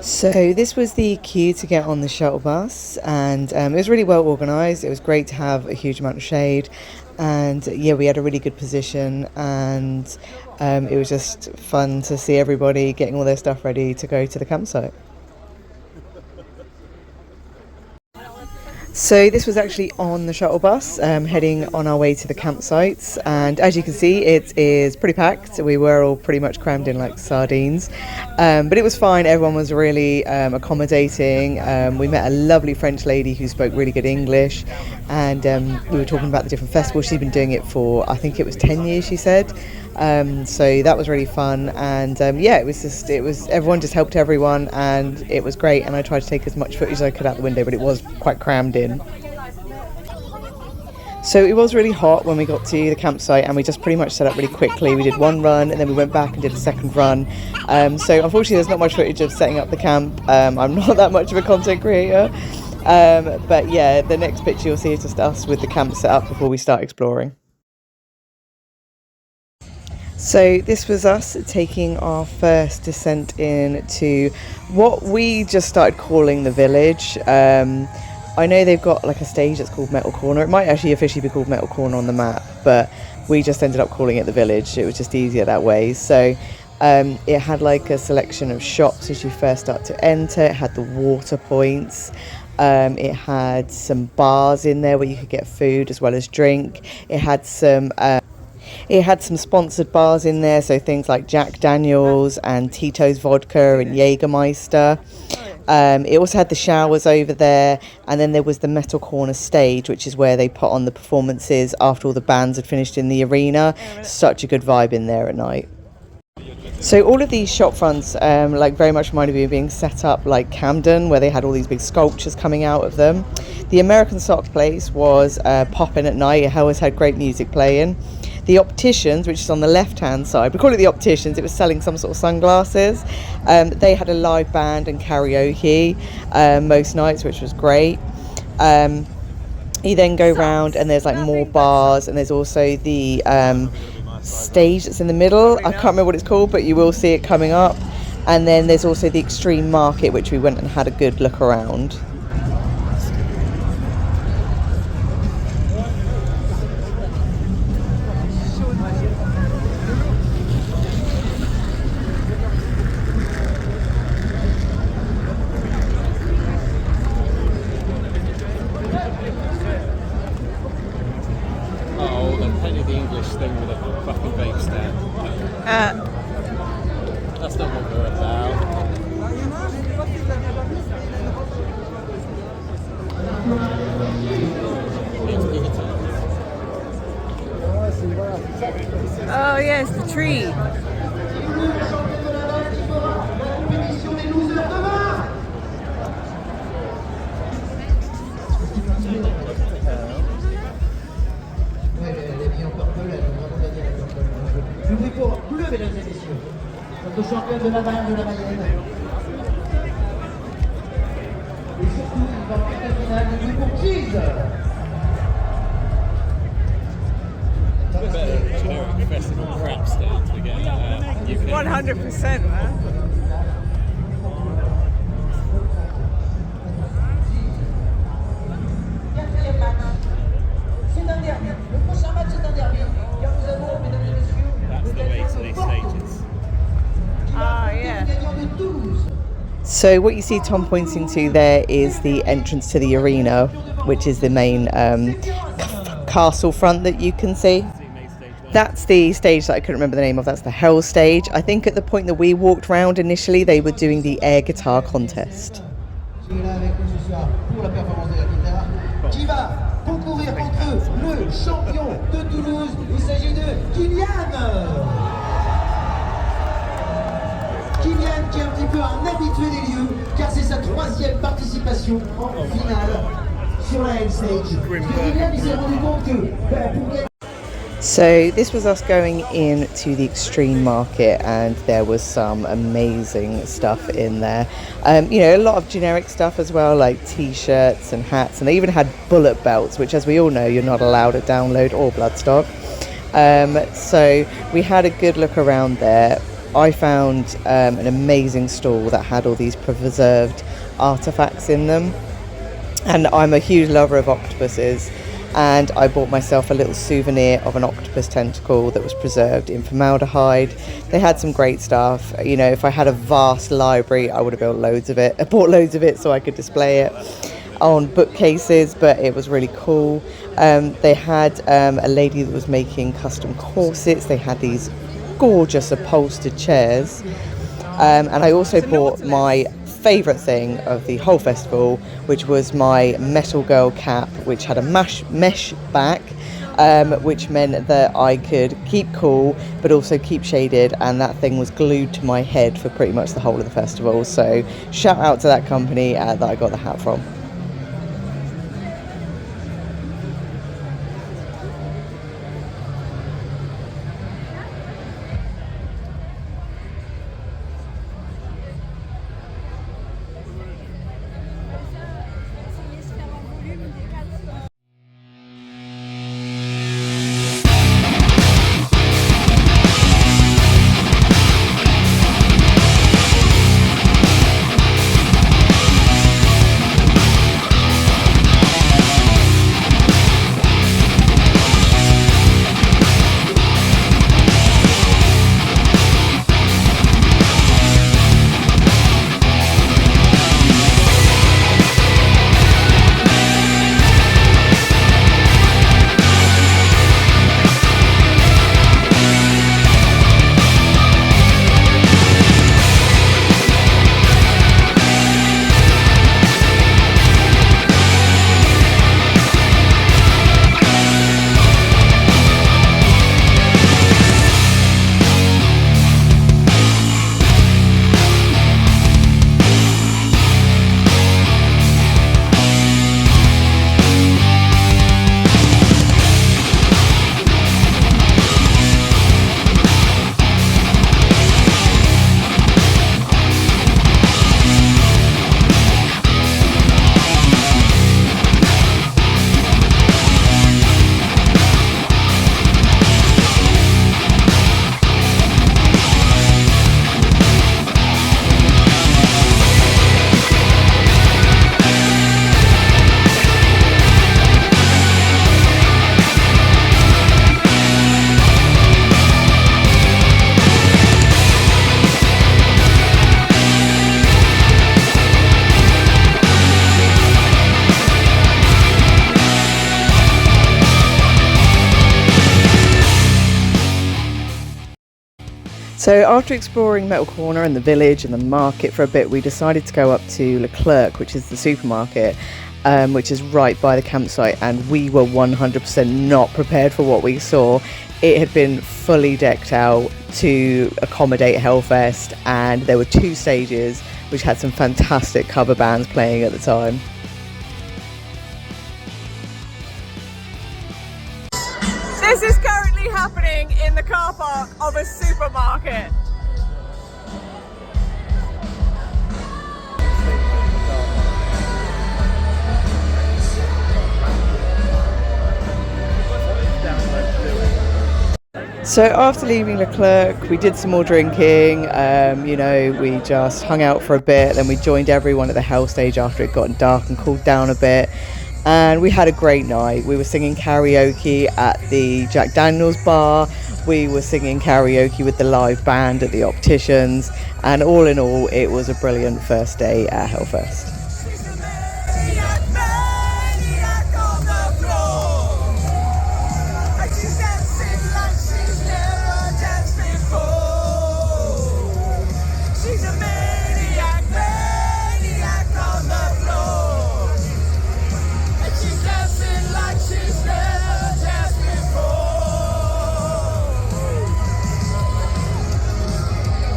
So this was the queue to get on the shuttle bus, and it was really well organised. It was great to have a huge amount of shade, and yeah, we had a really good position, and it was just fun to see everybody getting all their stuff ready to go to the campsite. So this was actually on the shuttle bus, heading on our way to the campsites, and as you can see, it is pretty packed. We were all pretty much crammed in like sardines, but it was fine. Everyone was really accommodating. We met a lovely French lady who spoke really good English, and we were talking about the different festivals. She'd been doing it for, I think it was 10 years, she said. So that was really fun, and yeah, it was everyone just helped everyone, and it was great. And I tried to take as much footage as I could out the window, but it was quite crammed in. So it was really hot when we got to the campsite, and we just pretty much set up really quickly. We did one run, and then we went back and did a second run. So unfortunately there's not much footage of setting up the camp. I'm not that much of a content creator, but yeah, the next picture you'll see is just us with the camp set up before we start exploring. So this was us taking our first descent into what we just started calling the village. I know they've got like a stage that's called Metal Corner. It might actually officially be called Metal Corner on the map, but we just ended up calling it the village. It was just easier that way. So it had like a selection of shops as you first start to enter. It had the water points. It had some bars in there where you could get food as well as drink. It had some sponsored bars in there, so things like Jack Daniels and Tito's Vodka and Jägermeister. It also had the showers over there, and then there was the Metal Corner stage, which is where they put on the performances after all the bands had finished in the arena. Such a good vibe in there at night. So all of these shop fronts like very much reminded me of being set up like Camden, where they had all these big sculptures coming out of them. The American Sock place was popping at night. It always had great music playing. The Opticians, which is on the left-hand side, we call it the Opticians, it was selling some sort of sunglasses. They had a live band and karaoke most nights, which was great. You then go round and there's like more bars, and there's also the stage that's in the middle. I can't remember what it's called, but you will see it coming up. And then there's also the Extreme Market, which we went and had a good look around. That's not what we're about. Oh yes, the tree. Du bruit pour bleu, mesdames et messieurs. Notre champion de la Mayenne de la Mayenne. Et surtout, il va en finale du bruit pour Cheese. Generic festival crap stage again. 100%, man. C'est un derby. Le prochain match est un derby. Car nous avons, mesdames et messieurs, That's the way to these stages. Ah, yeah. gagnant de Toulouse. So what you see Tom pointing to there is the entrance to the arena, which is the main castle front that you can see. That's the stage that I couldn't remember the name of. That's the Hell stage. I think at the point that we walked round initially, they were doing the air guitar contest. Qui est là avec nous ce soir pour la performance de la guitare, qui va concourir contre le champion de Toulouse. Il s'agit de Kylian. Kylian qui est un petit peu un habitué des lieux, car c'est sa 3e participation en finale sur la Hell stage. Kylian, il s'est rendu compte que pour gagner. So this was us going into the Extreme Market, and there was some amazing stuff in there. You know, a lot of generic stuff as well, like t-shirts and hats, and they even had bullet belts, which, as we all know, you're not allowed at Download or Bloodstock. So we had a good look around there. I found an amazing stall that had all these preserved artifacts in them, and I'm a huge lover of octopuses, and I bought myself a little souvenir of an octopus tentacle that was preserved in formaldehyde. They had some great stuff. You know, if I had a vast library, I would have built loads of it. I bought loads of it so I could display it on bookcases, but it was really cool. They had a lady that was making custom corsets. They had these gorgeous upholstered chairs, and I also bought my favourite thing of the whole festival, which was my Metal Girl cap, which had a mesh back, which meant that I could keep cool but also keep shaded, and that thing was glued to my head for pretty much the whole of the festival. So shout out to that company that I got the hat from. So after exploring Metal Corner and the village and the market for a bit, we decided to go up to Leclerc, which is the supermarket, which is right by the campsite, and we were 100% not prepared for what we saw. It had been fully decked out to accommodate Hellfest, and there were 2 stages which had some fantastic cover bands playing at the time. This is currently happening in the car park of a supermarket. So after leaving Leclerc, we did some more drinking. You know, we just hung out for a bit, then we joined everyone at the Hell stage after it got dark and cooled down a bit. And we had a great night. We were singing karaoke at the Jack Daniels bar. We were singing karaoke with the live band at the Opticians. And all in all, it was a brilliant first day at Hellfest.